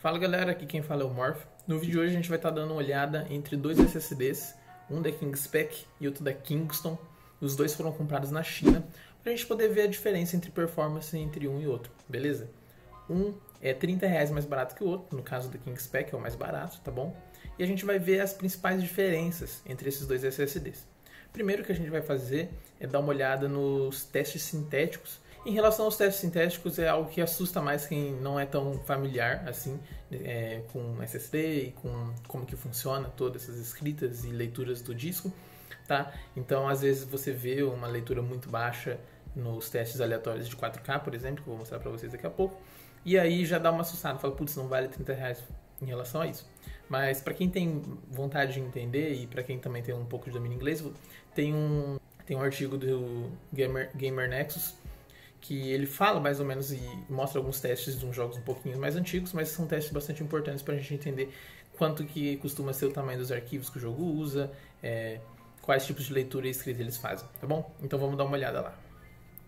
Fala galera, aqui quem fala é o Morph. No vídeo de hoje a gente vai estar dando uma olhada entre dois SSDs, um da Kingspec e outro da Kingston. Os dois foram comprados na China, para a gente poder ver a diferença entre performance entre um e outro, beleza? Um é R$30 mais barato que o outro, no caso da Kingspec é o mais barato, tá bom? E a gente vai ver as principais diferenças entre esses dois SSDs. Primeiro que a gente vai fazer é dar uma olhada nos testes sintéticos. Em relação aos testes sintéticos, é algo que assusta mais quem não é tão familiar assim com SSD e com como que funciona todas essas escritas e leituras do disco, tá? Então, às vezes você vê uma leitura muito baixa nos testes aleatórios de 4K, por exemplo, que eu vou mostrar para vocês daqui a pouco, e aí já dá uma assustada, fala, putz, não vale R$30 em relação a isso. Mas para quem tem vontade de entender e para quem também tem um pouco de domínio inglês, tem um artigo do Gamer Nexus que ele fala mais ou menos e mostra alguns testes de uns jogos um pouquinho mais antigos, mas são testes bastante importantes para a gente entender quanto que costuma ser o tamanho dos arquivos que o jogo usa, quais tipos de leitura e escrita eles fazem, tá bom? Então vamos dar uma olhada lá.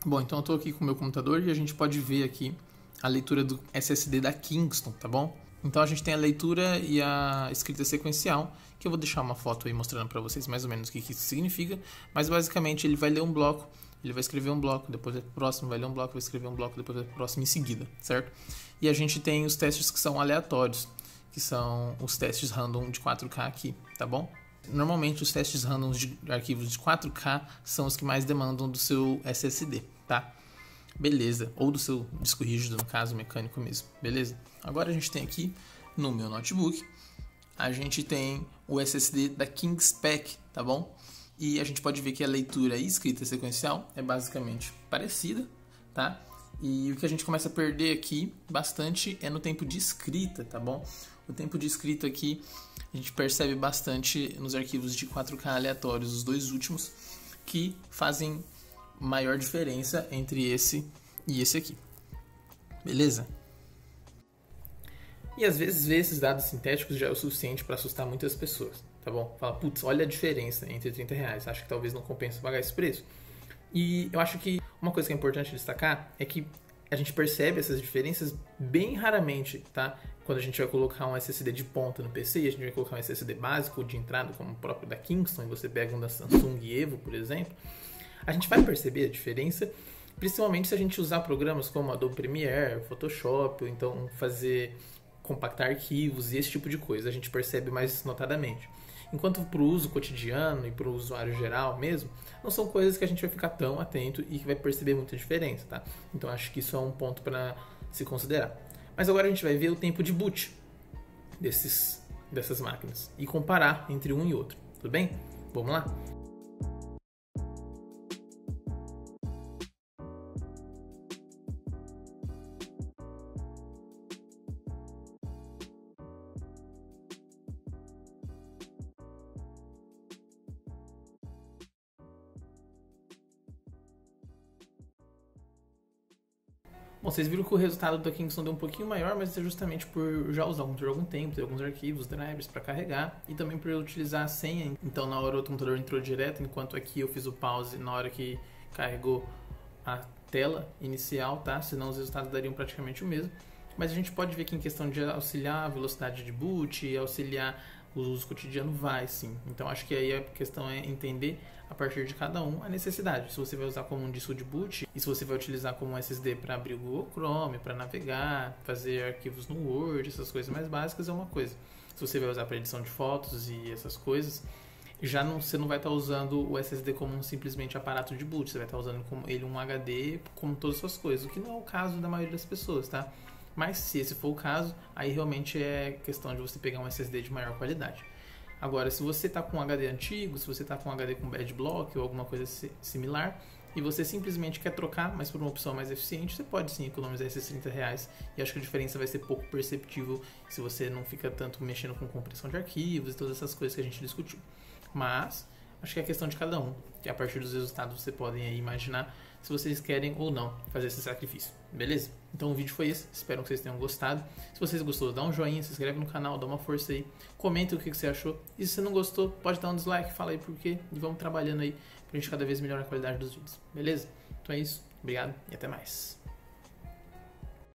Bom, então eu estou aqui com o meu computador e a gente pode ver aqui a leitura do SSD da Kingston, tá bom? Então a gente tem a leitura e a escrita sequencial, que eu vou deixar uma foto aí mostrando para vocês mais ou menos o que isso significa, mas basicamente ele vai ler um bloco, ele vai escrever um bloco, depois vai pro próximo, vai ler um bloco, vai escrever um bloco, depois vai pro próximo em seguida, certo? E a gente tem os testes que são aleatórios, que são os testes random de 4K aqui, tá bom? Normalmente os testes random de arquivos de 4K são os que mais demandam do seu SSD, tá? Beleza, ou do seu disco rígido, no caso mecânico mesmo, beleza? Agora a gente tem aqui no meu notebook, a gente tem o SSD da Kingspec, tá bom? E a gente pode ver que a leitura e escrita sequencial é basicamente parecida, tá? E o que a gente começa a perder aqui bastante é no tempo de escrita, tá bom? O tempo de escrita aqui a gente percebe bastante nos arquivos de 4K aleatórios, os dois últimos, que fazem maior diferença entre esse e esse aqui, beleza? E às vezes ver esses dados sintéticos já é o suficiente para assustar muitas pessoas, tá bom? Fala, putz, olha a diferença entre R$30, acho que talvez não compensa pagar esse preço. E eu acho que uma coisa que é importante destacar é que a gente percebe essas diferenças bem raramente, tá? Quando a gente vai colocar um SSD de ponta no PC e a gente vai colocar um SSD básico de entrada, como o próprio da Kingston, e você pega um da Samsung Evo, por exemplo, a gente vai perceber a diferença, principalmente se a gente usar programas como Adobe Premiere, Photoshop, ou então compactar arquivos e esse tipo de coisa, a gente percebe mais notadamente. Enquanto para o uso cotidiano e para o usuário geral mesmo, não são coisas que a gente vai ficar tão atento e que vai perceber muita diferença, tá? Então acho que isso é um ponto para se considerar. Mas agora a gente vai ver o tempo de boot dessas máquinas e comparar entre um e outro, tudo bem? Vamos lá? Bom, vocês viram que o resultado da Kingston deu um pouquinho maior, mas isso é justamente por já usar o computador há algum tempo, ter alguns arquivos, drivers para carregar e também por eu utilizar a senha. Então na hora o computador entrou direto, enquanto aqui eu fiz o pause na hora que carregou a tela inicial, tá? Senão os resultados dariam praticamente o mesmo. Mas a gente pode ver que em questão de auxiliar a velocidade de boot e auxiliar o uso cotidiano vai sim. Então acho que aí a questão é entender a partir de cada um a necessidade. Se você vai usar como um disco de boot e se você vai utilizar como um SSD para abrir o Google Chrome, para navegar, fazer arquivos no Word, essas coisas mais básicas é uma coisa. Se você vai usar para edição de fotos e essas coisas, você não vai estar usando o SSD como um simplesmente aparato de boot, você vai estar usando como ele um HD como todas as suas coisas, o que não é o caso da maioria das pessoas, tá? Mas se esse for o caso, aí realmente é questão de você pegar um SSD de maior qualidade. Agora, se você está com um HD antigo, se você está com um HD com bad block ou alguma coisa similar, e você simplesmente quer trocar, mas por uma opção mais eficiente, você pode sim economizar esses R$30, e acho que a diferença vai ser pouco perceptível se você não fica tanto mexendo com compressão de arquivos e todas essas coisas que a gente discutiu. Mas acho que é questão de cada um, que a partir dos resultados vocês podem aí imaginar se vocês querem ou não fazer esse sacrifício, beleza? Então o vídeo foi esse, espero que vocês tenham gostado. Se vocês gostou, dá um joinha, se inscreve no canal, dá uma força aí, comenta o que você achou. E se você não gostou, pode dar um dislike, fala aí por quê, e vamos trabalhando aí pra gente cada vez melhorar a qualidade dos vídeos, beleza? Então é isso, obrigado e até mais.